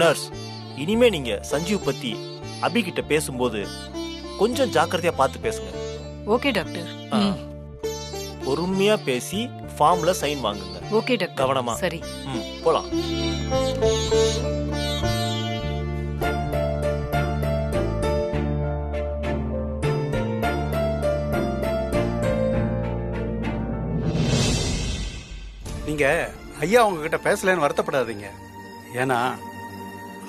Nurse, இனிமே நீங்க சஞ்சீவ் பத்தி அபி கிட்ட பேசும்போது கொஞ்சம் ஜாக்கிரதையா பார்த்து பேசுங்க. Okay doctor. பொறுமையா பேசி ஃபார்ம்ல சைன் வாங்குங்க. Okay doctor. கவனமா. சரி. போலாம். நீங்க ஐயா உங்ககிட்ட பேசலன்னு வருத்தப்படாதீங்க. ஏன்னா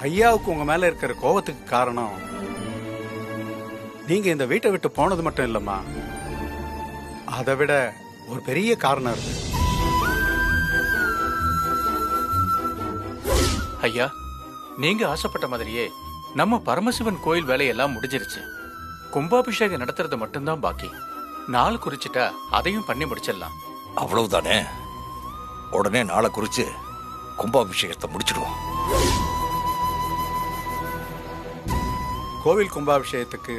ஐயாவுக்கு உங்க மேல இருக்கிற கோபத்துக்கு காரணம் நீங்க இந்த வீட்டை விட்டு போனது மட்டும் இல்லம்மா, அதை விட ஒரு பெரிய காரணம் இருக்கு. ஐயா, நீங்க ஆசைப்பட்ட மாதிரியே நம்ம பரமசிவன் கோயில் வேலையெல்லாம் முடிஞ்சிருச்சு. கும்பாபிஷேகம் நடத்துறது மட்டும்தான் பாக்கி. நாள் குறிச்சிட்டா அதையும் பண்ணி முடிச்சிடலாம். அவ்வளவுதானே? உடனே நாளை குறிச்சு கும்பாபிஷேகத்தை முடிச்சிடுவோம். கோவில் கும்பாபிஷேகத்துக்கு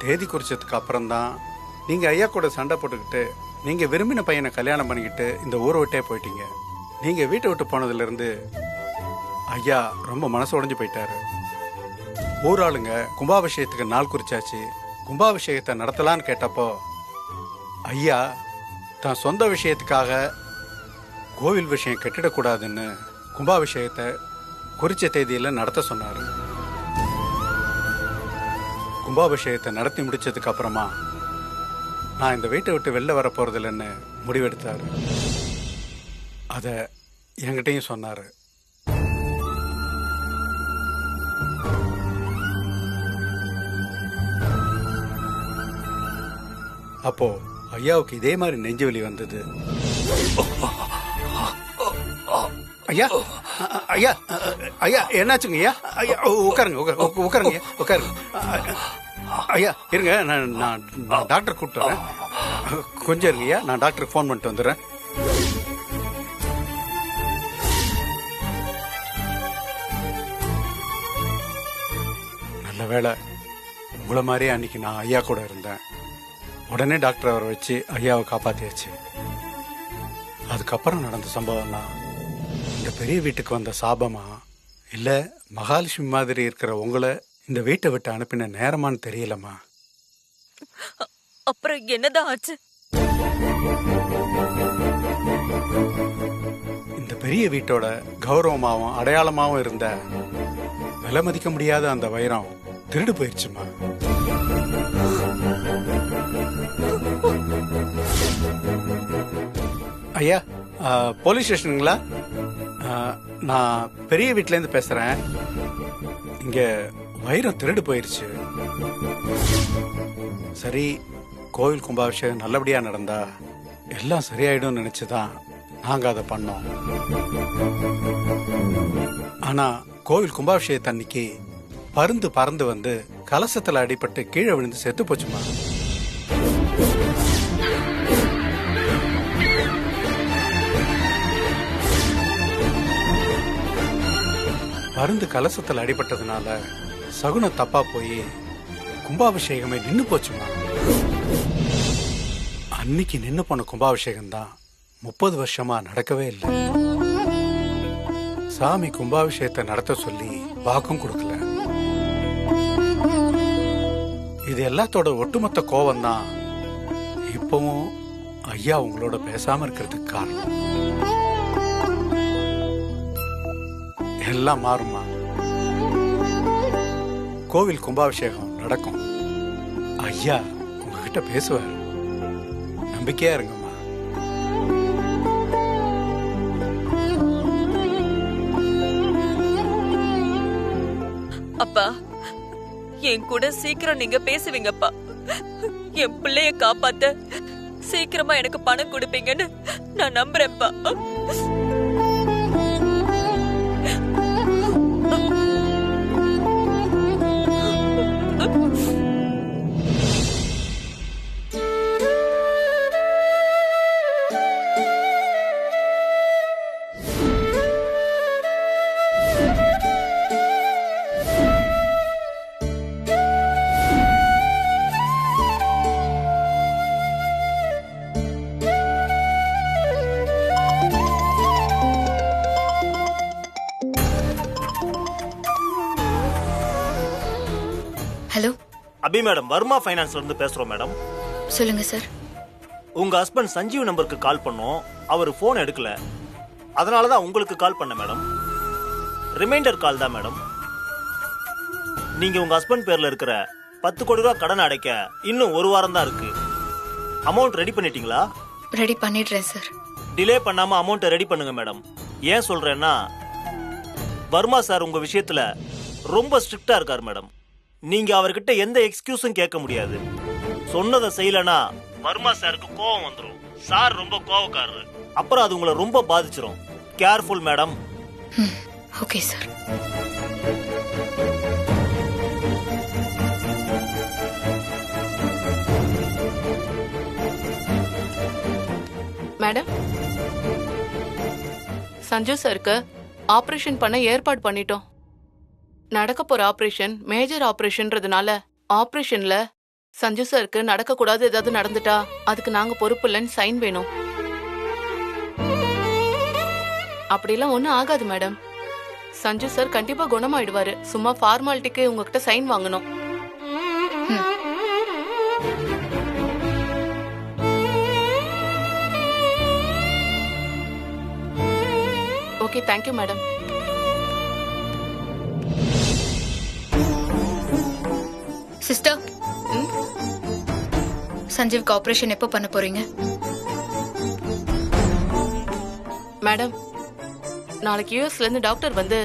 தேதி குறிச்சதுக்கு அப்புறம்தான் நீங்க ஐயா கூட சண்டை போட்டுக்கிட்டு நீங்க விரும்பின பையனை கல்யாணம் பண்ணிக்கிட்டு இந்த ஊரை விட்டே போயிட்டீங்க. நீங்க வீட்டை விட்டு போனதுல இருந்து ஐயா ரொம்ப மனசு உடைஞ்சு போயிட்டாரு. ஊராளுங்க கும்பாபிஷேகத்துக்கு நாள் குறிச்சாச்சு, கும்பாபிஷேகத்தை நடத்தலான்னு கேட்டப்போ ஐயா தான் சொந்த விஷயத்துக்காக கோவில் விஷயம் கெட்டிடக்கூடாதுன்னு கும்பாபிஷேகத்தை குறிச்ச தேதியில நடத்த சொன்னாரு. கும்பாபிஷேகத்தை நடத்தி முடிச்சதுக்கு அப்புறமா நான் இந்த வீட்டை விட்டு வெளில வர போறதில்லைன்னு முடிவெடுத்தாரு. அத என்கிட்டையும் சொன்னாரு. அப்போ ஐயாவுக்கு இதே மாதிரி நெஞ்சு வலி வந்தது. ஐயா ஐயா ஐயா என்னாச்சுங்க ஐயா? ஐயா உட்காருங்க உட்காருங்க உட்காருங்க. ஐயா இருங்க, நான் டாக்டர் கூப்பிட்டு வரேன். கொஞ்சம் இருங்க ஐயா, நான் டாக்டருக்கு ஃபோன் பண்ணிட்டு வந்துடுறேன். நல்ல வேளை உங்களை மாதிரியே அன்னைக்கு நான் ஐயா கூட இருந்தேன். உடனே டாக்டர் அவரை வச்சு ஐயாவை காப்பாத்தியாச்சு. அதுக்கப்புறம் நடந்த சம்பவம்னா இந்த பெரிய வீட்டுக்கு வந்த சாபமா இல்ல மகாலட்சுமி மாதிரி இருக்கிற உங்களை இந்த வீட்டை விட்டு அனுப்பின நேரமான்னு தெரியலம்மா. அப்புறம் என்னதான் ஆச்சு? இந்த பெரிய வீட்டோட கௌரவமாவும் அடையாளமாவும் இருந்த விலை மதிக்க முடியாத அந்த வைரம் திருடு போயிடுச்சுமா. ஐயா, போலீஸ் ஸ்டேஷனுங்களா? நான் பெரிய வீட்டிலேருந்து பேசுறேன். இங்க வைரம் திருடு போயிருச்சு. சரி, கோவில் கும்பாபிஷேகம் நல்லபடியா நடந்தா எல்லாம் சரியாயிடும் நினைச்சுதான் நாங்க அதை பண்ணோம். ஆனா கோவில் கும்பாபிஷேகத்து அன்னைக்கு பருந்து பறந்து வந்து கலசத்துல அடிபட்டு கீழே விழுந்து செத்து போச்சுமா. பருந்து கலசத்தில் அடிபட்டதுனால சகுனம் தப்பா போய் கும்பாபிஷேகமே நின்னு போச்சுமா. அன்னைக்கு நின்னு போன கும்பாபிஷேகம் தான் 30 வருஷமா நடக்கவே இல்லை. சாமி கும்பாபிஷேகத்தை நடத்த சொல்லி வாக்கும் கொடுக்கல. இது எல்லாத்தோட ஒட்டுமொத்த கோபம் தான் இப்பவும் ஐயா உங்களோட பேசாம இருக்கிறதுக்கு காரணம். எல்லாம் மாறுமா. கோவில் கும்பாபிஷேகம் நடக்கும். ஐயா உங்ககிட்ட பேசுவார். நம்பிக்கையா இருங்கம்மா. அப்பா, என் கூட சீக்கிரம் நீங்க பேசுவீங்கப்பா. என் பிள்ளைய காப்பாத்த சீக்கிரமா எனக்கு பணம் கொடுப்பீங்கன்னு நான் நம்புறேன்ப்பா. ஹலோ, அபி மேடம், வர்மா ஃபைனான்ஸ்ல இருந்து பேசுறோம் மேடம். சொல்லுங்க சார். உங்க ஹஸ்பண்ட் சஞ்சீவ் நம்பருக்கு கால் பண்ணோம், அவர் போன் எடுக்கல. அதனால தான் உங்களுக்கு கால் பண்ண மேடம். ரிமைண்டர் கால் தான் மேடம். நீங்க உங்க ஹஸ்பண்ட் பேர்ல இருக்கிற 10 கோடி ரூபாய் கடன் அடைக்க இன்னும் 1 வாரம் தான் இருக்கு. அமௌண்ட் ரெடி பண்ணிட்டீங்களா? ரெடி பண்ணிடுறேன் சார். டிலே பண்ணாம அமௌண்ட்டை ரெடி பண்ணுங்க மேடம். ஏன் சொல்றேன்னா, வர்மா சார் உங்க விஷயத்துல ரொம்ப ஸ்ட்ரிக்டா இருக்காரு மேடம். நீங்க அவர்கிட்ட எந்த எக்ஸ்கியூஸும் கேட்க முடியாது. சொன்னதை செய்யலனா வர்மா சாருக்கு கோவம் வந்துடும். சார் ரொம்ப கோவக்காரரு. அப்புறம் அது உங்களை ரொம்ப பாதிச்சிரும். Careful madam. Okay sir. Madam, சஞ்சு சாருக்கு ஆபரேஷன் பண்ண ஏற்பாடு பண்ணிட்டோம். நடக்க போற ஆபரேஷன் மேஜர் ஆபரேஷன்றதுனால ஆபரேஷன்ல சஞ்சு சாருக்கு நடக்க கூடாது ஏதாவது நடந்துட்டா அதுக்கு நாங்க பொறுப்பு இல்லைன்னு சைன் வேணும். அப்படிலாம் ஒண்ணும் ஆகாது மேடம். சஞ்சு சார் கண்டிப்பா குணமாயிடுவாரு. சும்மா ஃபார்மாலிட்டிக்கு உங்ககிட்ட சைன் வாங்கணும். Okay, thank you madam. சிஸ்டர், சஞ்சீவ்க்கு ஆபரேஷன் எப்போ பண்ண போறீங்க? மேடம், நாளைக்கு யூஎஸ்ல இருந்து டாக்டர் வந்து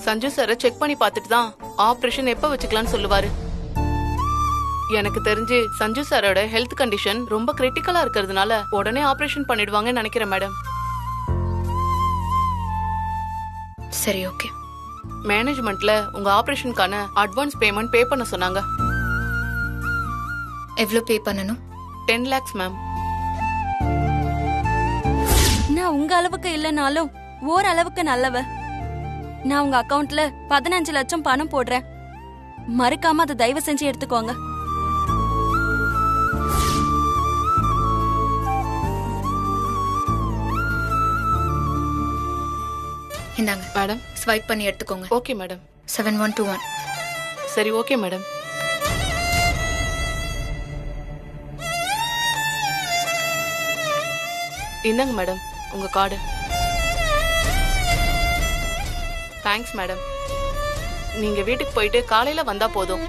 சஞ்சு சாரை செக் பண்ணி பார்த்துட்டு தான் ஆபரேஷன் எப்ப வச்சுக்கலாம்னு சொல்லுவாரு. எனக்கு தெரிஞ்சு சஞ்சு சாரோட ஹெல்த் கண்டிஷன் ரொம்ப கிரிட்டிக்கலா இருக்கிறதுனால உடனே ஆபரேஷன் பண்ணிடுவாங்கன்னு நினைக்கிறேன் மேடம். சரி, ஓகே. மேனேஜ்மெண்ட்ல உங்க ஆபரேஷனுக்கான அட்வான்ஸ் பேமெண்ட் பே பண்ண சொன்னாங்க. எவ்வளவு பே பண்ணணும்? 10 lakhs மேம். நான் உங்க அளவுக்கு இல்லைனாலும் ஓரளவுக்கு நல்லவ. நான் உங்க அக்கவுண்ட்ல 15 லட்சம் பணம் போடுறேன். மறக்காம அதை தயவு செஞ்சு எடுத்துக்கோங்க. இந்தாங்க மேடம். ஸ்வைப் பண்ணி எடுத்துக்கோங்க. Okay madam. 7121. சரி, ஓகே மேடம். இந்தாங்க மேடம் உங்க கார்டு. Thanks madam. நீங்க வீட்டுக்கு போயிட்டு காலையில வந்தா போதும்.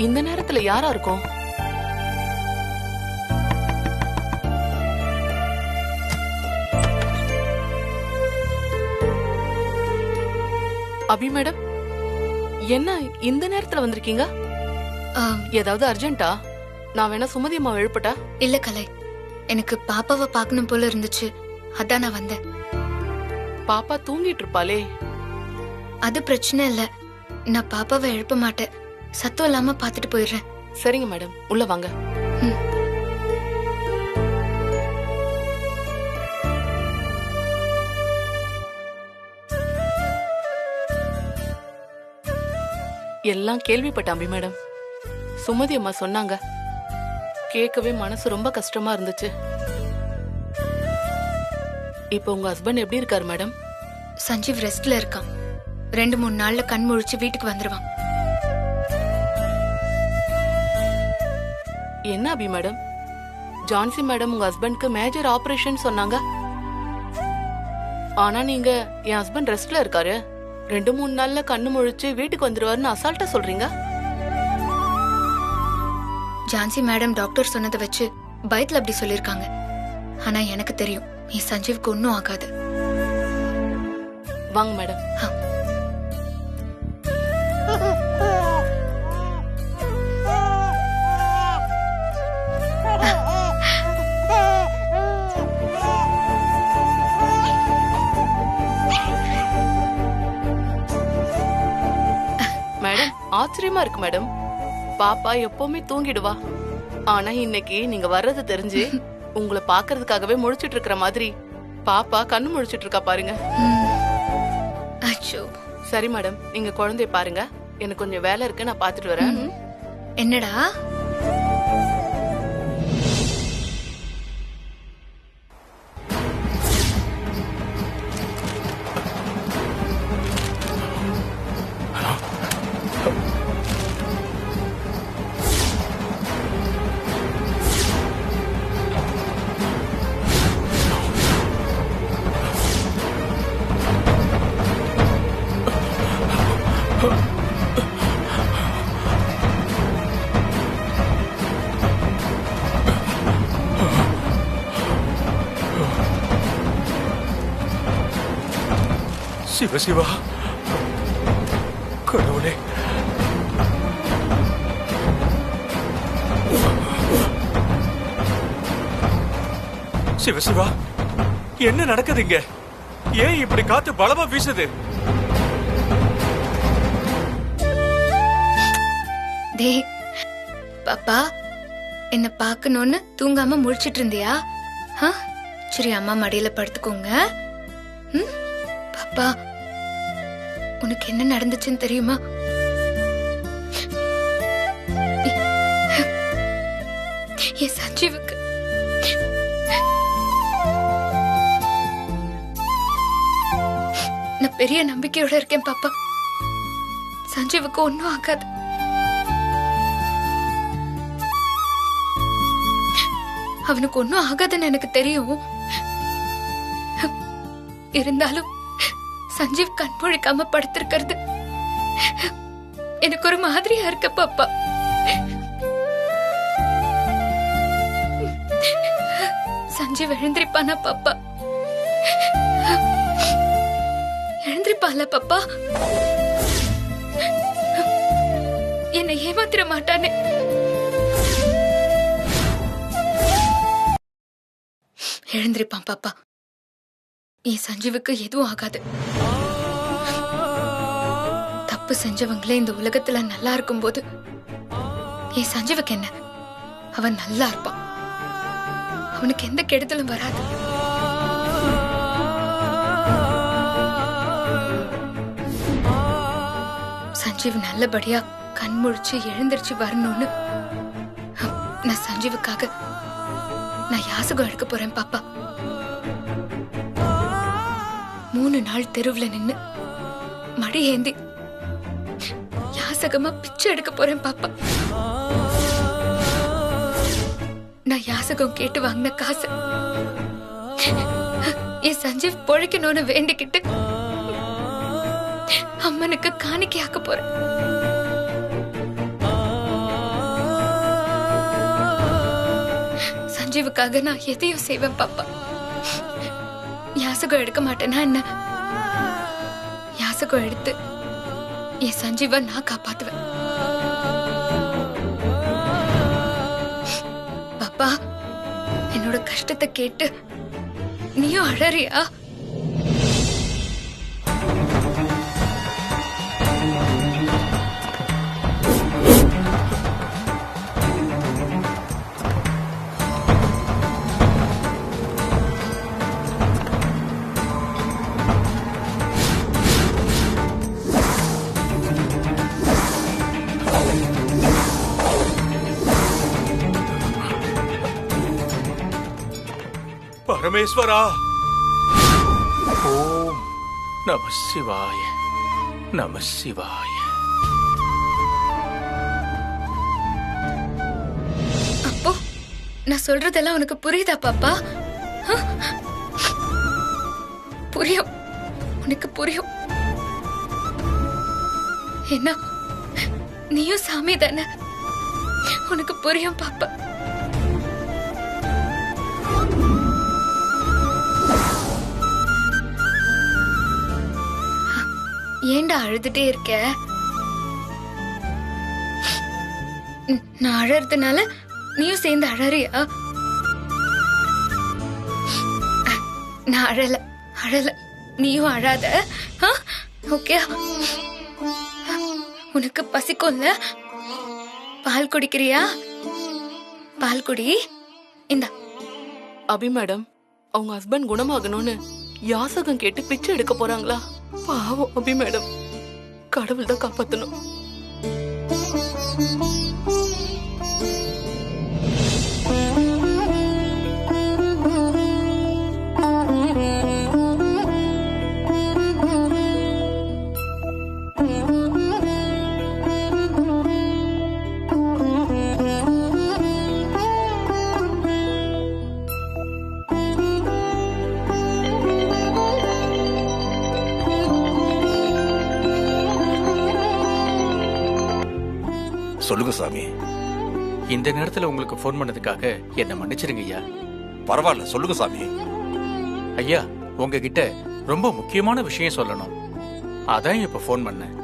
இந்த நேரத்துல யாரா இருக்கும்? அபி மேடம், என்ன இந்த நேரத்துல வந்திருக்கீங்க? ஏதாவது அர்ஜென்ட்டா? நான் வேணா சுமதி அம்மா எழுப்பட்டா? இல்ல கலை, எனக்கு பாப்பாவை பார்க்கணும் போல இருந்துச்சு, அதான் நான் வந்தேன். பாப்பா தூங்கிட்டு இருப்பாளே. அது பிரச்சனை இல்ல, நான் பாப்பாவை எழுப்ப மாட்டேன். சத்தம் இல்லாம பாத்துட்டு போயிடுறேன். சரிங்க மேடம், உள்ள வாங்க. எல்லாம் கேள்விப்பட்ட அம்பி மேடம். சுமதி அம்மா சொன்னாங்க. கேட்கவே மனசு ரொம்ப கஷ்டமா இருந்துச்சு. இப்ப உங்க ஹஸ்பண்ட் எப்படி இருக்காரு மேடம்? சஞ்சீவ் ரெஸ்ட்ல இருக்கான். 2-3 நாள்ல கண் முழிச்சு வீட்டுக்கு வந்துருவான். என்ன அபி மேடம், ஜான்சி மேடம் உங்க ஹஸ்பண்ட்க்கு மேஜர் ஆபரேஷன் சொன்னாங்க. ஆனா நீங்க என் ஹஸ்பண்ட் ரெஸ்ட்ல இருக்காரு, 2-3 நாள்ல கண்ணு முழிச்சு வீட்டுக்கு வந்துருவாருன்னு அசால்ட்டா சொல்றீங்க. ஜான்சி மேடம் டாக்டர் சொன்னதை வச்சு பயத்துல அப்படி சொல்லிருக்காங்க. ஆனா எனக்கு தெரியும், நீ சஞ்சீவ்க்கு ஒன்னும் ஆகாது. வாங்க மேடம். ஆச்சரியமா இருக்கு மேடம். பாப்பா எப்பவுமே தூங்கிடுவா. ஆனா இன்னைக்கு நீங்க வர்றது தெரிஞ்சு உங்களை பாக்குறதுக்காகவே முழிச்சிட்டு இருக்கிற மாதிரி பாப்பா கண்ணு முழிச்சிட்டு இருக்கா பாருங்க. அச்சோ. சரி மேடம், நீங்க குழந்தைய பாருங்க. எனக்கு கொஞ்சம் வேலை இருக்கு, நான் பாத்துட்டு வரேன். என்னடா? சிவசிவா, கடவுளே, சிவசிவா, என்ன நடக்குதுங்க? ஏன் இப்படி காத்து பலமா வீசுது? டேய் பாப்பா, என்ன பார்க்கணும்னு தூங்காம முழிச்சிட்டு இருந்தியா? சரி, அம்மா மடியில படுத்துக்கோங்க. பாப்பா, உனக்கு என்ன நடந்துச்சுன்னு தெரியுமா? என் சஞ்சீவுக்கு நான் பெரிய நம்பிக்கையோட இருக்கேன் பாப்பா. சஞ்சீவுக்கு ஒன்னும் ஆகாது. அவனுக்கு ஒன்னும் ஆகாதுன்னு எனக்கு தெரியும். இருந்தாலும் சஞ்சீவ் கண்மொழிக்காம படுத்திருக்கிறது எனக்கு ஒரு மாதிரியா இருக்க பாப்பா. சஞ்சீவ் எழுந்திருப்பானா பாப்பா? எழுந்திருப்பான்ல பாப்பா? என்னை ஏமாத்திர மாட்டானே? எழுந்திருப்பான் பாப்பா. என் சஞ்சீவுக்கு எதுவும் ஆகாது. தப்பு செஞ்சவங்களே இந்த உலகத்துல நல்லா இருக்கும் போது என் சஞ்சீவுக்கு என்ன? அவன் நல்லா இருப்பான். அவனுக்கு எந்த கெடுதலும் வராது. சஞ்சீவ் நல்லபடியா கண்முழிச்சு எழுந்திருச்சு வரணும்னு நான் சஞ்சீவுக்காக நான் யாசகம் எடுக்க போறேன் பாப்பா. 3 நாள் தெருவுல நின்னு மடி ஏந்தி யாசகமா பிச்சை எடுக்க போறேன் பாப்பா. நான் யாசகம் கேட்டு வாங்கின காசு என் சஞ்சீவ் பொழைக்கணும்னு வேண்டிக்கிட்டு அம்மனுக்கு காணிக்கையாக்க போறேன். சஞ்சீவுக்காக நான் எதையும் செய்வேன் பாப்பா. யாசகம் எடுக்க மாட்டேன்னா என்ன? யாசகம் எடுத்து என் சஞ்சீவ நான் காப்பாத்துவேன் பாப்பா. என்னோட கஷ்டத்தை கேட்டு நீயும் அழறியா? பரமேஸ்வரா, ஓம் நம சிவாய, நம சிவாய. அப்போ நான் சொல்றதெல்லாம் உனக்கு புரியுதா பாப்பா? புரியும், உனக்கு புரியும். என்ன, நீயும் சாமி தானே? உனக்கு புரியும் பாப்பா. ஏண்டா அழுதுட்டே இருக்க? நான் அழறதுனால நீயும் சேர்ந்து அழறியா? நான் அழல அழல, நீயும் அழாத. ஓகே, உனக்கு பசிக்கும்ல, பால் குடிக்கிறியா? பால் குடி. இந்த அபி மேடம் அவங்க ஹஸ்பண்ட் குணமாகணும்னு யாசகம் கேட்டு பிச்சை எடுக்க போறாங்களா? பாவம் அபி மேடம், கடவுள் தான் காப்பாத்தணும். சொல்லுங்க சாமி. இந்த நேரத்துல உங்களுக்கு ஃபோன் பண்ணதுக்காக என்ன மன்னிச்சிருங்க ஐயா. பரவாயில்ல, சொல்லுங்க சாமி. ஐயா, உங்ககிட்ட ரொம்ப முக்கியமான விஷயம் சொல்லணும். அதான் இப்ப ஃபோன் பண்ணேன்.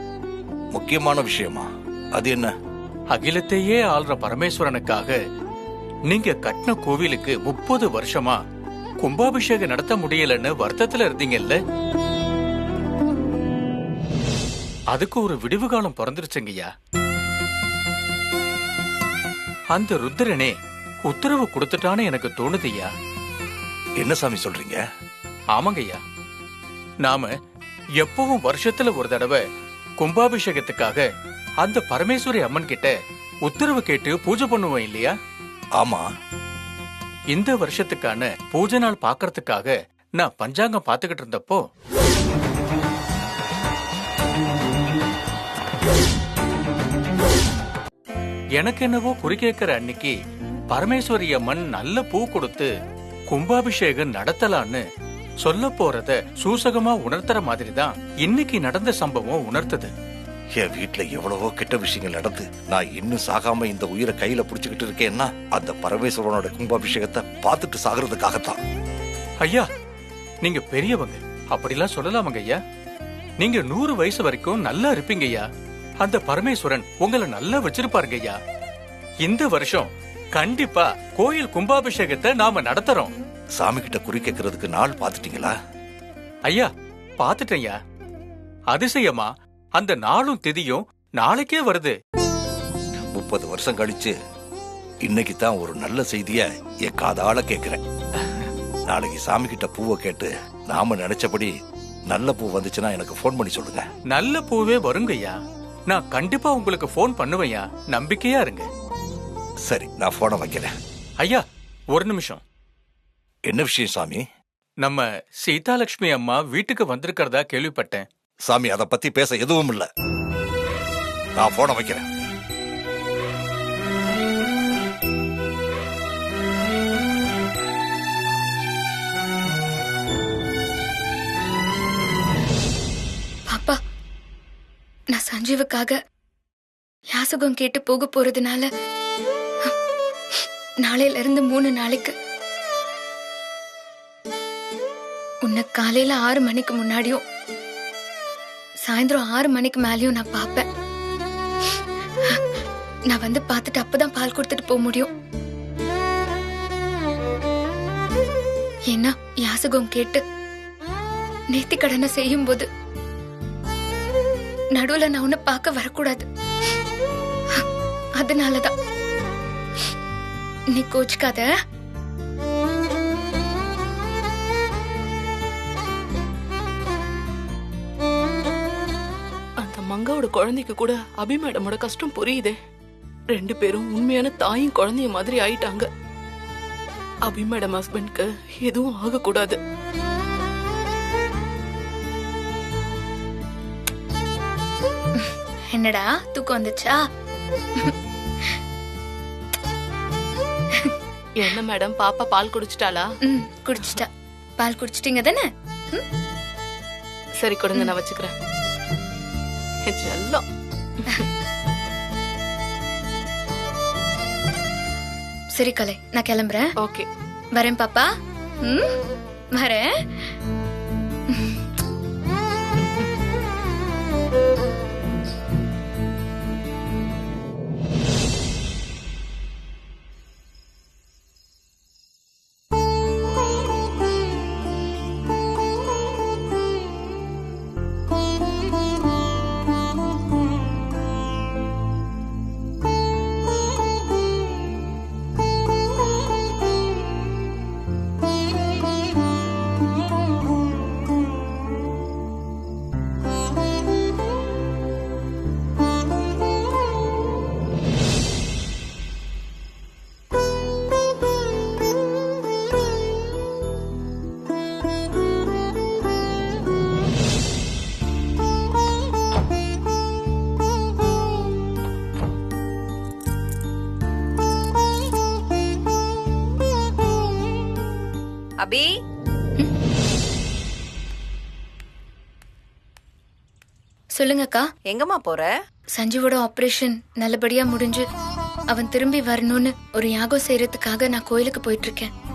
முக்கியமான விஷயமா? அது என்ன? அகிலத்தையே ஆள்ற பரமேஸ்வரனுக்காக நீங்க கட்டின கோவிலுக்கு 30 வருஷமா கும்பாபிஷேகம் நடத்த முடியலன்னு வருத்தத்துல இருந்தீங்கல்ல, அதுக்கு ஒரு விடிவு காலம் பிறந்துருச்சுங்கய்யா. அந்த ருத்ரனே உத்தரவு கொடுத்துட்டான்னு எனக்கு தோணுதுய்யா. என்ன சாமி சொல்றீங்க? ஆமாங்கய்யா, நாம எப்பவும் வருஷத்துல ஒரு தடவை கும்பாபிஷேகத்துக்காக அந்த பரமேஸ்வரி அம்மன் கிட்ட உத்தரவு கேட்டு பூஜை பண்ணுவோம் இல்லையா? ஆமா. இந்த வருஷத்துக்கான பூஜை நாள் பாக்கறதுக்காக நான் பஞ்சாங்கம் பாத்துக்கிட்டு இருந்தப்போ எனக்கு என்னவோ குறி கேட்கிற அன்னைக்கு பரமேஸ்வரி அம்மன் நல்ல பூ கொடுத்து கும்பாபிஷேகம் நடத்தலான்னு சொல்ல போறத சூசகமா உணர்த்துற மாதிரி தான் இன்னைக்கு நடந்த சம்பவம் உணர்த்தது. என் வீட்டுல எவ்வளவோ கெட்ட விஷயங்கள் நடந்து நான் இன்னும் சாகாம இந்த உயிரை கையில புடிச்சுக்கிட்டு இருக்கேன்னா அந்த பரமேஸ்வரனோட கும்பாபிஷேகத்தை பார்த்துட்டு சாகிறதுக்காகத்தான். ஐயா, நீங்க பெரியவங்க, அப்படிலாம் சொல்லலாமங்க ஐயா. நீங்க 100 வயசு வரைக்கும் நல்லா இருப்பீங்க ஐயா. அந்த பரமேஸ்வரன் உங்களை நல்லா வச்சிருப்பாருங்க ஐயா. இந்த வருஷம் கண்டிப்பா கோயில் கும்பாபிஷேகத்தை நாம நடத்துறோம். சாமி கிட்ட குறி கேட்கறதுக்கு நாள் பாத்துட்டீங்களா? ஐயா, பாத்துட்டேன்யா. அதிசயமா அந்த நாளும் திதியும் நாளைக்கே வருது. 30 வருஷம் கழிச்சு இன்னைக்கு தான் ஒரு நல்ல செய்திய என் காதால கேக்குறேன். நாளைக்கு சாமி கிட்ட பூவை கேட்டு நாம நினைச்சபடி நல்ல பூ வந்துச்சுன்னா எனக்கு போன் பண்ணி சொல்லுங்க. நல்ல பூவே வருங்கய்யா. நான் கண்டிப்பா உங்களுக்கு போன் பண்ணுவேயா, நம்பிக்கையா இருங்க. சரி, நான் போனை வைக்கிறேன். ஐயா, ஒரு நிமிஷம். என்ன விஷயம் சாமி? நம்ம சீதாலட்சுமி அம்மா வீட்டுக்கு வந்திருக்கிறதா கேள்விப்பட்டேன். சாமி, அத பத்தி பேச எதுவும் இல்ல. நான் போனை வைக்கிறேன். பாப்பா, நான் சஞ்சீவுக்காக யாசகம் கேட்டு போக போறதுனால நாளையில இருந்து 3 நாளைக்கு உன்னை காலையில 6 மணிக்கு முன்னாடியும் சாயந்தரம் 6 மணிக்கு மேலயும் நான் பாப்பேன். நான் வந்து பார்த்துட்டு அப்பதான் பால் கொடுத்துட்டு போக முடியும். ஏன்னா யாசகம் கேட்டு நேர்த்தி கடனை செய்யும் போது நடுவுல நான் உன்னை பார்க்க வரக்கூடாது. அதனாலதான் நீ கோச்சுக்காத. அந்த மங்காவோட குழந்தைக்கு கூட அபி மேடமோட கஷ்டம் புரியுதே. 2 பேரும் உண்மையான தாயும் குழந்தைய மாதிரி ஆயிட்டாங்க. அபி மேடம் ஹஸ்பண்ட்க்கு எதுவும் ஆகக்கூடாது. என்னடா தூக்கம் வந்துச்சா? என்ன மேடம், பாப்பா பால் குடிச்சிட்டாளா? குடிச்சிட்டா. பால் குடிச்சிட்டீங்க தானே? சரி, கொடுங்க, நான் வச்சுக்கிறேன். செல்லம். சரி கலை, நான் கிளம்புறேன். ஓகே, வரேன் பாப்பா. வரேன். அபி சொல்லுங்கக்கா. எங்கம்மா போற? சஞ்சுவோட ஆபரேஷன் நல்லபடியா முடிஞ்சு அவன் திரும்பி வரணும்னு ஒரு யாகம் செய்யறதுக்காக நான் கோயிலுக்கு போயிட்டு இருக்கேன்.